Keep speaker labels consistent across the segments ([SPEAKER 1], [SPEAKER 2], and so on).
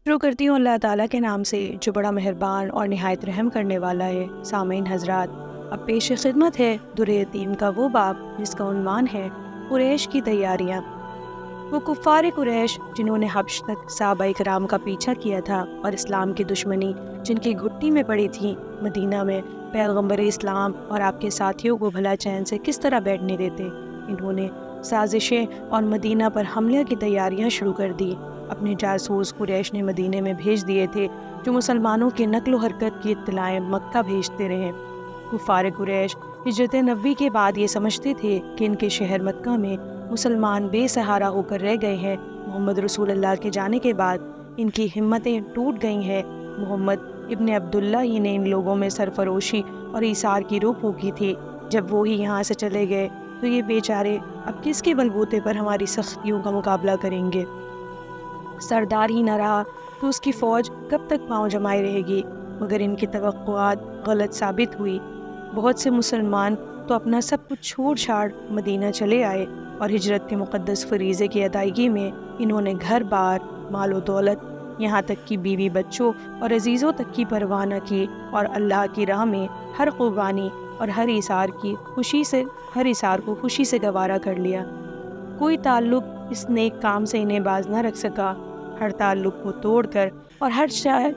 [SPEAKER 1] شروع کرتی ہوں اللہ تعالیٰ کے نام سے جو بڑا مہربان اور نہایت رحم کرنے والا ہے۔ سامعین حضرات، اب پیش خدمت ہے در یتیم کا وہ باب جس کا عنوان ہے قریش کی تیاریاں۔ وہ کفار قریش جنہوں نے حبش تک صحابہ کرام کا پیچھا کیا تھا اور اسلام کی دشمنی جن کی گھٹی میں پڑی تھی، مدینہ میں پیغمبر اسلام اور آپ کے ساتھیوں کو بھلا چین سے کس طرح بیٹھنے دیتے۔ انہوں نے سازشیں اور مدینہ پر حملے کی تیاریاں شروع کر دی۔ اپنے جاسوس قریش نے مدینے میں بھیج دیے تھے جو مسلمانوں کے نقل و حرکت کی اطلاعیں مکہ بھیجتے رہے۔ کفار قریش ہجرت نبوی کے بعد یہ سمجھتے تھے کہ ان کے شہر مکہ میں مسلمان بے سہارا ہو کر رہ گئے ہیں۔ محمد رسول اللہ کے جانے کے بعد ان کی ہمتیں ٹوٹ گئی ہیں۔ محمد ابن عبداللہ ہی نے ان لوگوں میں سرفروشی اور ایثار کی روح پھونکی تھی۔ جب وہ ہی یہاں سے چلے گئے تو یہ بیچارے اب کس کے بلبوتے پر ہماری سختیوں کا مقابلہ کریں گے؟ سردار ہی نہ رہا تو اس کی فوج کب تک پاؤں جمائے رہے گی؟ مگر ان کی توقعات غلط ثابت ہوئی۔ بہت سے مسلمان تو اپنا سب کچھ چھوڑ چھاڑ مدینہ چلے آئے اور ہجرت کے مقدس فریضے کی ادائیگی میں انہوں نے گھر بار، مال و دولت، یہاں تک کہ بیوی بچوں اور عزیزوں تک کی پرواہ نہ کی، اور اللہ کی راہ میں ہر قربانی اور ہر ایثار کو خوشی سے گوارا کر لیا۔ کوئی تعلق اس نیک کام سے انہیں باز نہ رکھ سکا۔ ہر تعلق کو توڑ کر اور ہر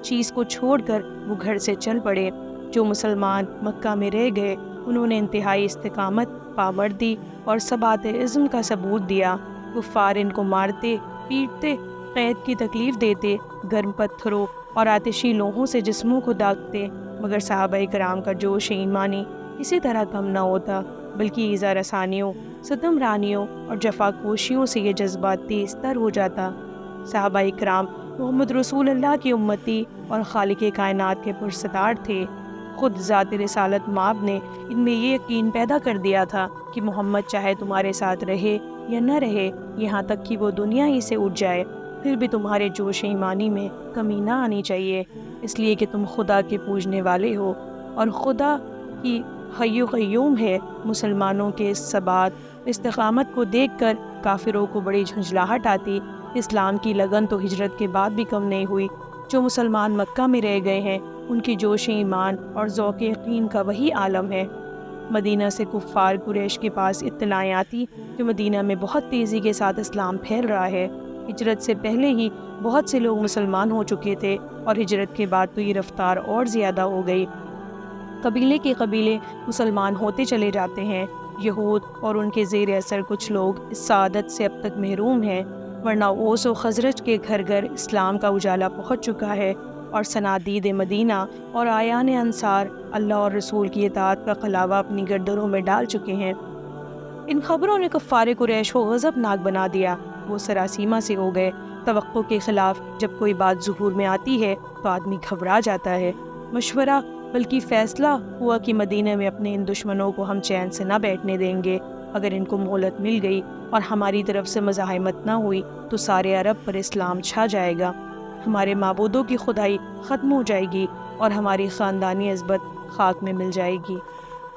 [SPEAKER 1] چیز کو چھوڑ کر وہ گھر سے چل پڑے۔ جو مسلمان مکہ میں رہ گئے انہوں نے انتہائی استقامت، پامردی اور ثبات عزم کا ثبوت دیا۔ کفار ان کو مارتے، پیٹتے، قید کی تکلیف دیتے، گرم پتھروں اور آتشی لوہوں سے جسموں کو داغتے، مگر صحابہ کرام کا جوش ایمانی اسی طرح کم نہ ہوتا، بلکہ ایذا رسانیوں، ستم رانیوں اور جفا کوشیوں سے یہ جذبہ تیز تر ہو جاتا۔ صحابہ کرام محمد رسول اللہ کی امتی اور خالق کائنات کے پرستار تھے۔ خود ذات رسالت مآب نے ان میں یہ یقین پیدا کر دیا تھا کہ محمد چاہے تمہارے ساتھ رہے یا نہ رہے، یہاں تک کہ وہ دنیا ہی سے اٹھ جائے، پھر بھی تمہارے جوش ایمانی میں کمی نہ آنی چاہیے، اس لیے کہ تم خدا کے پوجنے والے ہو اور خدا کی حی و قیوم ہے۔ مسلمانوں کے اس ثبات، استقامت کو دیکھ کر کافروں کو بڑی جھنجھلاہٹ آتی۔ اسلام کی لگن تو ہجرت کے بعد بھی کم نہیں ہوئی۔ جو مسلمان مکہ میں رہ گئے ہیں ان کی جوش ایمان اور ذوق یقین کا وہی عالم ہے۔ مدینہ سے کفار قریش کے پاس اطلاعیں آتی کہ مدینہ میں بہت تیزی کے ساتھ اسلام پھیل رہا ہے۔ ہجرت سے پہلے ہی بہت سے لوگ مسلمان ہو چکے تھے اور ہجرت کے بعد تو یہ رفتار اور زیادہ ہو گئی۔ قبیلے کے قبیلے مسلمان ہوتے چلے جاتے ہیں۔ یہود اور ان کے زیر اثر کچھ لوگ اس سعادت سے اب تک محروم ہیں، ورنہ اوس و خزرج کے گھر گھر اسلام کا اجالا پہنچ چکا ہے، اور صنادید مدینہ اور آیان انصار اللہ اور رسول کی اطاعت کا قلاوہ اپنی گردنوں میں ڈال چکے ہیں۔ ان خبروں نے کفار قریش کو غضبناک بنا دیا۔ وہ سراسیمہ سے ہو گئے۔ توقع کے خلاف جب کوئی بات ظہور میں آتی ہے تو آدمی گھبرا جاتا ہے۔ مشورہ بلکہ فیصلہ ہوا کہ مدینہ میں اپنے ان دشمنوں کو ہم چین سے نہ بیٹھنے دیں گے۔ اگر ان کو مہلت مل گئی اور ہماری طرف سے مزاحمت نہ ہوئی تو سارے عرب پر اسلام چھا جائے گا، ہمارے معبودوں کی خدائی ختم ہو جائے گی اور ہماری خاندانی عزت خاک میں مل جائے گی۔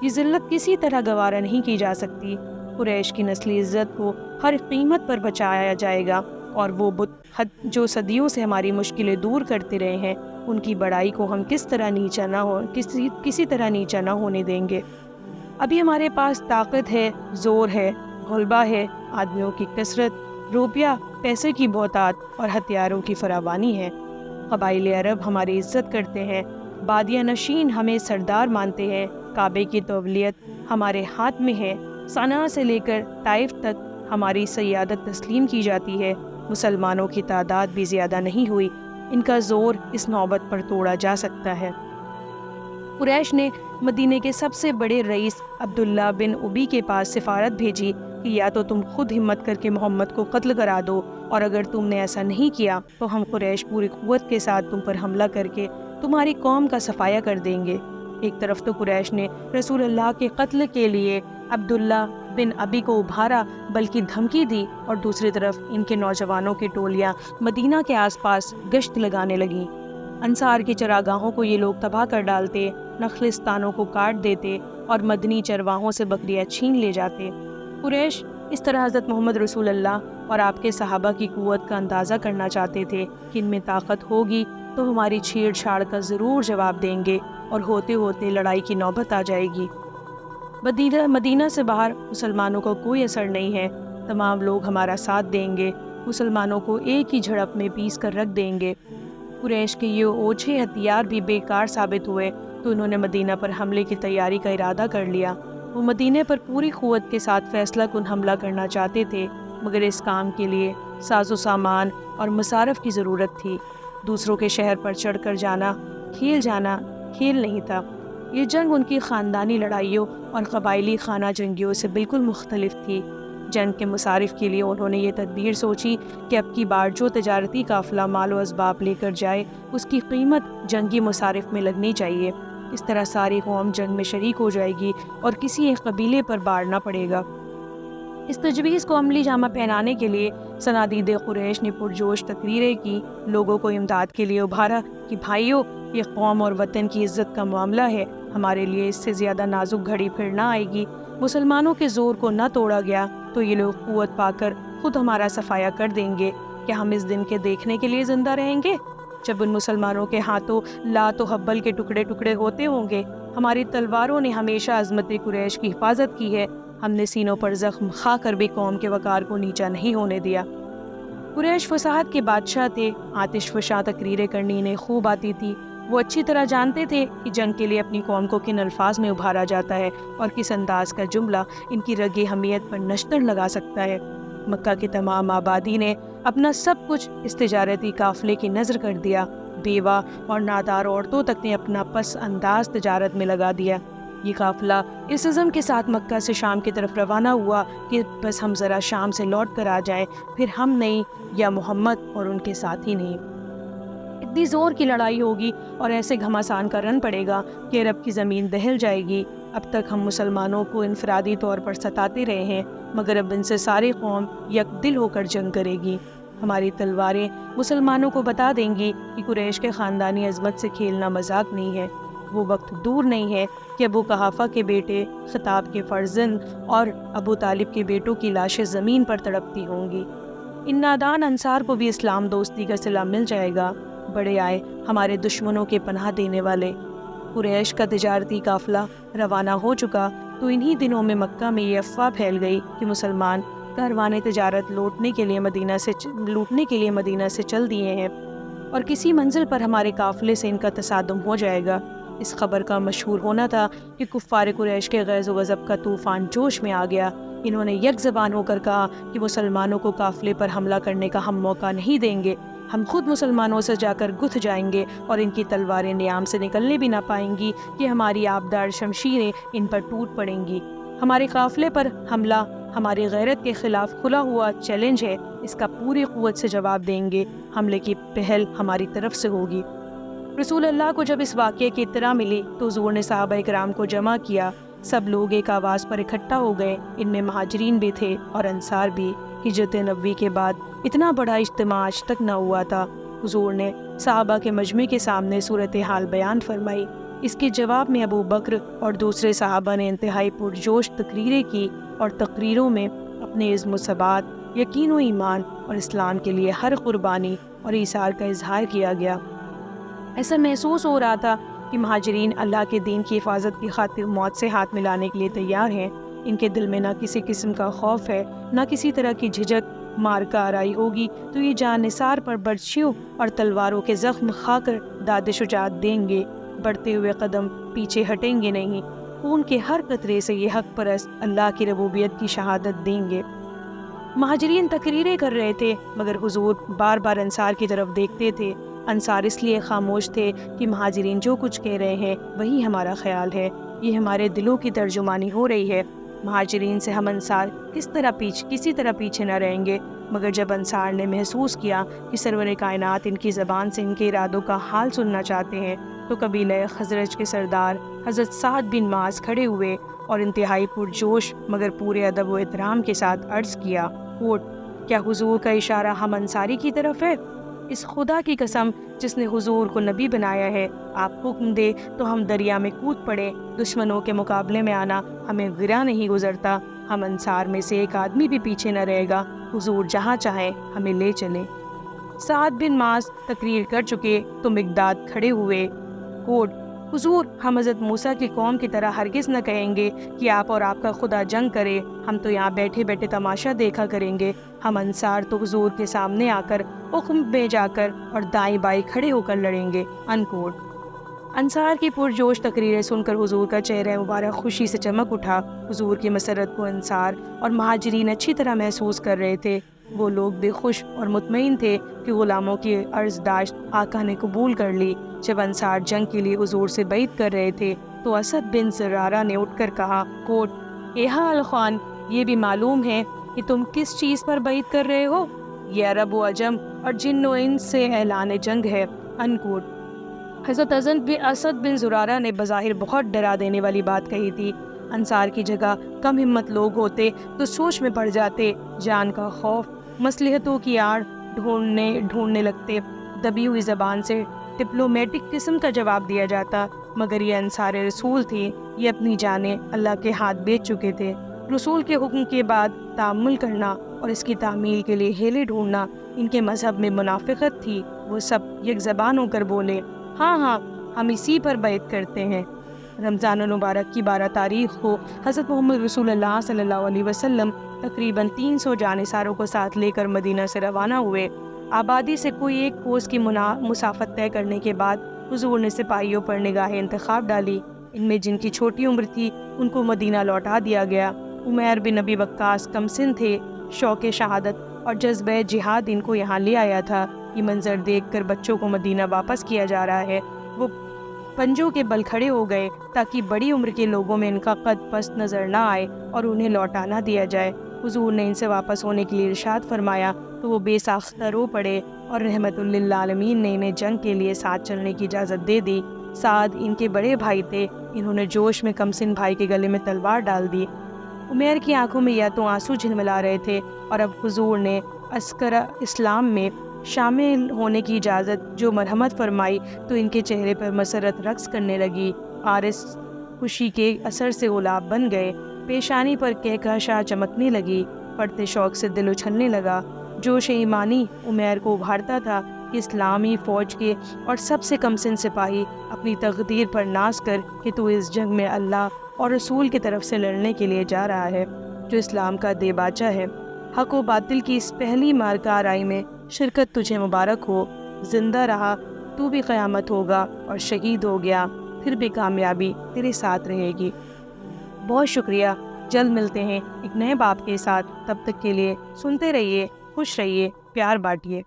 [SPEAKER 1] یہ ذلت کسی طرح گوارا نہیں کی جا سکتی۔ قریش کی نسلی عزت کو ہر قیمت پر بچایا جائے گا، اور وہ بت جو صدیوں سے ہماری مشکلیں دور کرتے رہے ہیں ان کی بڑائی کو ہم کسی طرح نیچا نہ ہونے دیں گے۔ ابھی ہمارے پاس طاقت ہے، زور ہے، غلبہ ہے، آدمیوں کی کثرت، روپیہ پیسے کی بہتات اور ہتھیاروں کی فراوانی ہے۔ قبائل عرب ہماری عزت کرتے ہیں، بادیہ نشین ہمیں سردار مانتے ہیں، کعبے کی تولیت ہمارے ہاتھ میں ہے، صنعاء سے لے کر طائف تک ہماری سیادت تسلیم کی جاتی ہے۔ مسلمانوں کی تعداد بھی زیادہ نہیں ہوئی، ان کا زور اس نوبت پر توڑا جا سکتا ہے۔ قریش نے مدینے کے سب سے بڑے رئیس عبداللہ بن ابی کے پاس سفارت بھیجی کہ یا تو تم خود ہمت کر کے محمد کو قتل کرا دو، اور اگر تم نے ایسا نہیں کیا تو ہم قریش پوری قوت کے ساتھ تم پر حملہ کر کے تمہاری قوم کا صفایا کر دیں گے۔ ایک طرف تو قریش نے رسول اللہ کے قتل کے لیے عبداللہ بن ابی کو ابھارا بلکہ دھمکی دی، اور دوسری طرف ان کے نوجوانوں کی ٹولیاں مدینہ کے آس پاس گشت لگانے لگیں۔ انصار کی چراگاہوں کو یہ لوگ تباہ کر ڈالتے، نخلستانوں کو کاٹ دیتے اور مدنی چرواہوں سے بکریاں چھین لے جاتے۔ قریش اس طرح حضرت محمد رسول اللہ اور آپ کے صحابہ کی قوت کا اندازہ کرنا چاہتے تھے کہ ان میں طاقت ہوگی تو ہماری چھیڑ چھاڑ کا ضرور جواب دیں گے اور ہوتے ہوتے لڑائی کی نوبت آ جائے گی۔ مدینہ سے باہر مسلمانوں کو کوئی اثر نہیں ہے، تمام لوگ ہمارا ساتھ دیں گے، مسلمانوں کو ایک ہی جھڑپ میں پیس کر رکھ دیں گے۔ قریش کے یہ اوچھے ہتھیار بھی بیکار ثابت ہوئے تو انہوں نے مدینہ پر حملے کی تیاری کا ارادہ کر لیا۔ وہ مدینہ پر پوری قوت کے ساتھ فیصلہ کن حملہ کرنا چاہتے تھے، مگر اس کام کے لیے ساز و سامان اور مصارف کی ضرورت تھی۔ دوسروں کے شہر پر چڑھ کر جانا کھیل نہیں تھا۔ یہ جنگ ان کی خاندانی لڑائیوں اور قبائلی خانہ جنگیوں سے بالکل مختلف تھی۔ جنگ کے مصارف کے لیے انہوں نے یہ تدبیر سوچی کہ اب کی بار جو تجارتی قافلہ مال و اسباب لے کر جائے اس کی قیمت جنگی مصارف میں لگنی چاہیے۔ اس طرح ساری قوم جنگ میں شریک ہو جائے گی اور کسی ایک قبیلے پر بار نہ پڑے گا۔ اس تجویز کو عملی جامہ پہنانے کے لیے صنادید قریش نے پرجوش تقریریں کی، لوگوں کو امداد کے لیے ابھارا کہ بھائیو، یہ قوم اور وطن کی عزت کا معاملہ ہے، ہمارے لیے اس سے زیادہ نازک گھڑی پھر نہ آئے گی۔ مسلمانوں کے زور کو نہ توڑا گیا تو یہ لوگ قوت پا کر خود ہمارا صفایا کر دیں گے۔ کیا ہم اس دن کے دیکھنے کے لیے زندہ رہیں گے جب ان مسلمانوں کے ہاتھوں لات و حبل کے ٹکڑے ٹکڑے ہوتے ہوں گے؟ ہماری تلواروں نے ہمیشہ عظمت قریش کی حفاظت کی ہے، ہم نے سینوں پر زخم کھا کر بھی قوم کے وقار کو نیچا نہیں ہونے دیا۔ قریش فصاحت کے بادشاہ تھے، آتش فشاں تقریریں کرنی انہیں خوب آتی تھی۔ وہ اچھی طرح جانتے تھے کہ جنگ کے لیے اپنی قوم کو کن الفاظ میں ابھارا جاتا ہے اور کس انداز کا جملہ ان کی رگ حمیت پر نشتر لگا سکتا ہے۔ مکہ کی تمام آبادی نے اپنا سب کچھ اس تجارتی قافلے کی نظر کر دیا، بیوہ اور نادار عورتوں تک نے اپنا پس انداز تجارت میں لگا دیا۔ یہ قافلہ اس عزم کے ساتھ مکہ سے شام کی طرف روانہ ہوا کہ بس ہم ذرا شام سے لوٹ کر آ جائیں، پھر ہم نہیں یا محمد اور ان کے ساتھی نہیں۔ اتنی زور کی لڑائی ہوگی اور ایسے گھمسان کا رن پڑے گا کہ عرب کی زمین دہل جائے گی۔ اب تک ہم مسلمانوں کو انفرادی طور پر ستاتے رہے ہیں، مگر اب ان سے ساری قوم یک دل ہو کر جنگ کرے گی۔ ہماری تلواریں مسلمانوں کو بتا دیں گی کہ قریش کے خاندانی عظمت سے کھیلنا مذاق نہیں ہے۔ وہ وقت دور نہیں ہے کہ ابو قحافہ کے بیٹے، خطاب کے فرزند اور ابو طالب کے بیٹوں کی لاشیں زمین پر تڑپتی ہوں گی۔ ان نادان انصار کو بھی اسلام دوستی کا صلہ مل جائے گا۔ بڑے آئے ہمارے دشمنوں کے پناہ دینے والے۔ قریش کا تجارتی قافلہ روانہ ہو چکا تو انہی دنوں میں مکہ میں یہ افواہ پھیل گئی کہ مسلمان کاروان تجارت لوٹنے کے لیے مدینہ سے چل دیے ہیں اور کسی منزل پر ہمارے قافلے سے ان کا تصادم ہو جائے گا۔ اس خبر کا مشہور ہونا تھا کہ کفار قریش کے غیظ و غضب کا طوفان جوش میں آ گیا۔ انہوں نے یک زبان ہو کر کہا کہ مسلمانوں کو قافلے پر حملہ کرنے کا ہم موقع نہیں دیں گے، ہم خود مسلمانوں سے جا کر گتھ جائیں گے اور ان کی تلواریں نیام سے نکلنے بھی نہ پائیں گی کہ ہماری آبدار شمشیریں ان پر ٹوٹ پڑیں گی۔ ہمارے قافلے پر حملہ ہماری غیرت کے خلاف کھلا ہوا چیلنج ہے، اس کا پوری قوت سے جواب دیں گے، حملے کی پہل ہماری طرف سے ہوگی۔ رسول اللہ کو جب اس واقعے کی اطلاع ملی تو حضور نے صحابہ کرام کو جمع کیا، سب لوگ ایک آواز پر اکٹھا ہو گئے، ان میں مہاجرین بھی تھے اور انصار بھی۔ ہجرت نبوی کے بعد اتنا بڑا اجتماع آج تک نہ ہوا تھا۔ حضور نے صحابہ کے مجمع کے سامنے صورتحال بیان فرمائی۔ اس کے جواب میں ابو بکر اور دوسرے صحابہ نے انتہائی پرجوش تقریریں کی اور تقریروں میں اپنے عزم و ثبات، یقین و ایمان اور اسلام کے لیے ہر قربانی اور ایثار کا اظہار کیا گیا۔ ایسا محسوس ہو رہا تھا کہ مہاجرین اللہ کے دین کی حفاظت کی خاطر موت سے ہاتھ ملانے کے لیے تیار ہیں۔ ان کے دل میں نہ کسی قسم کا خوف ہے، نہ کسی طرح کی جھجک۔ مارکہ آرائی ہوگی تو یہ جان نثار پر برچھیوں اور تلواروں کے زخم کھا کر داد شجاعت دیں گے، بڑھتے ہوئے قدم پیچھے ہٹیں گے نہیں، خون کے ہر قطرے سے یہ حق پرست اللہ کی ربوبیت کی شہادت دیں گے۔ مہاجرین تقریریں کر رہے تھے مگر حضور بار بار انصار کی طرف دیکھتے تھے۔ انصار اس لیے خاموش تھے کہ مہاجرین جو کچھ کہہ رہے ہیں وہی ہمارا خیال ہے، یہ ہمارے دلوں کی ترجمانی ہو رہی ہے۔ مہاجرین سے ہم انصار کسی طرح پیچھے نہ رہیں گے، مگر جب انصار نے محسوس کیا کہ سرور کائنات ان کی زبان سے ان کے ارادوں کا حال سننا چاہتے ہیں تو قبیلہ خزرج کے سردار حضرت سعد بن معاذ کھڑے ہوئے اور انتہائی پرجوش مگر پورے ادب و احترام کے ساتھ عرض کیا، کیا حضور کا اشارہ ہم انصاری کی طرف ہے؟ اس خدا کی قسم جس نے حضور کو نبی بنایا ہے، آپ حکم دے تو ہم دریا میں کود پڑے، دشمنوں کے مقابلے میں آنا ہمیں گرا نہیں گزرتا، ہم انصار میں سے ایک آدمی بھی پیچھے نہ رہے گا۔ حضور جہاں چاہیں ہمیں لے چلیں۔ سعد بن معاذ تقریر کر چکے تو مقداد کھڑے ہوئے۔ کوٹ: حضور، ہم حضرت موسیٰ کی قوم کی طرح ہرگز نہ کہیں گے کہ آپ اور آپ کا خدا جنگ کرے، ہم تو یہاں بیٹھے بیٹھے تماشا دیکھا کریں گے۔ ہم انصار تو حضور کے سامنے آ کر حکم میں جا کر اور دائیں بائیں کھڑے ہو کر لڑیں گے۔ انکوٹ۔ انصار کی پرجوش تقریریں سن کر حضور کا چہرہ مبارک خوشی سے چمک اٹھا۔ حضور کی مسرت کو انصار اور مہاجرین اچھی طرح محسوس کر رہے تھے۔ وہ لوگ بھی خوش اور مطمئن تھے کہ غلاموں کی عرض داشت آقا نے قبول کر لی۔ جب انصار جنگ کے لیے حضور سے بیعت کر رہے تھے تو اسد بن زرارہ نے اٹھ کر کہا: کوٹ: اے حال خان، یہ بھی معلوم ہے کہ تم کس چیز پر بیعت کر رہے ہو؟ یہ عرب و عجم اور جن و انس سے اعلان جنگ ہے۔ انکوٹ۔ حضرت اسد بن زرارہ نے بظاہر بہت ڈرا دینے والی بات کہی تھی۔ انصار کی جگہ کم ہمت لوگ ہوتے تو سوچ میں پڑ جاتے، جان کا خوف، مصلحتوں کی آڑ ڈھونڈنے لگتے، دبی ہوئی زبان سے ڈپلومیٹک قسم کا جواب دیا جاتا، مگر یہ انصار رسول تھی، یہ اپنی جانیں اللہ کے ہاتھ بیچ چکے تھے۔ رسول کے حکم کے بعد تعامل کرنا اور اس کی تعمیل کے لیے ہیلے ڈھونڈنا ان کے مذہب میں منافقت تھی۔ وہ سب یک زبان ہو کر بولے: ہاں ہاں، ہم اسی پر بیعت کرتے ہیں۔ رمضان المبارک کی 12 تاریخ کو حضرت محمد رسول اللہ صلی اللہ علیہ وسلم تقریباً 300 جانثاروں کو ساتھ لے کر مدینہ سے روانہ ہوئے۔ آبادی سے کوئی ایک کوس کی مسافت طے کرنے کے بعد حضور نے سپاہیوں پر نگاہ انتخاب ڈالی۔ ان میں جن کی چھوٹی عمر تھی ان کو مدینہ لوٹا دیا گیا۔ عمیر بن ابی وقاص کم سن تھے۔ شوق شہادت اور جذبہ جہاد ان کو یہاں لے آیا تھا۔ یہ منظر دیکھ کر بچوں کو مدینہ واپس کیا جا رہا ہے، وہ پنجوں کے بل کھڑے ہو گئے تاکہ بڑی عمر کے لوگوں میں ان کا قد پست نظر نہ آئے اور انہیں لوٹا نہ دیا جائے۔ حضور نے ان سے واپس ہونے کے لیے ارشاد فرمایا تو وہ بے ساختہ رو پڑے اور رحمت للعالمین نے انہیں جنگ کے لیے ساتھ چلنے کی اجازت دے دی۔ سعد ان کے بڑے بھائی تھے، انہوں نے جوش میں کمسن بھائی کے گلے میں تلوار ڈال دی۔ عمیر کی آنکھوں میں یا تو آنسو جھلملا رہے تھے اور اب حضور نے عسکر اسلام میں شامل ہونے کی اجازت جو مرحمت فرمائی تو ان کے چہرے پر مسرت رقص کرنے لگی۔ عارض خوشی کے اثر سے گلاب بن گئے، پیشانی پر کہکشاں چمکنے لگی، پڑھتے شوق سے دل اچھلنے لگا۔ جوش ایمانی عمیر کو ابھارتا تھا کہ اسلامی فوج کے اور سب سے کم سن سپاہی اپنی تقدیر پر ناز کر کہ تو اس جنگ میں اللہ اور رسول کی طرف سے لڑنے کے لیے جا رہا ہے جو اسلام کا دیباچہ ہے۔ حق و باطل کی اس پہلی مارکہ آرائی میں شرکت تجھے مبارک ہو۔ زندہ رہا تو بھی قیامت ہوگا اور شہید ہو گیا پھر بھی کامیابی تیرے ساتھ رہے گی۔ بہت شکریہ، جلد ملتے ہیں ایک نئے باب کے ساتھ، تب تک کے لیے سنتے رہیے، خوش رہیے، پیار بانٹیے۔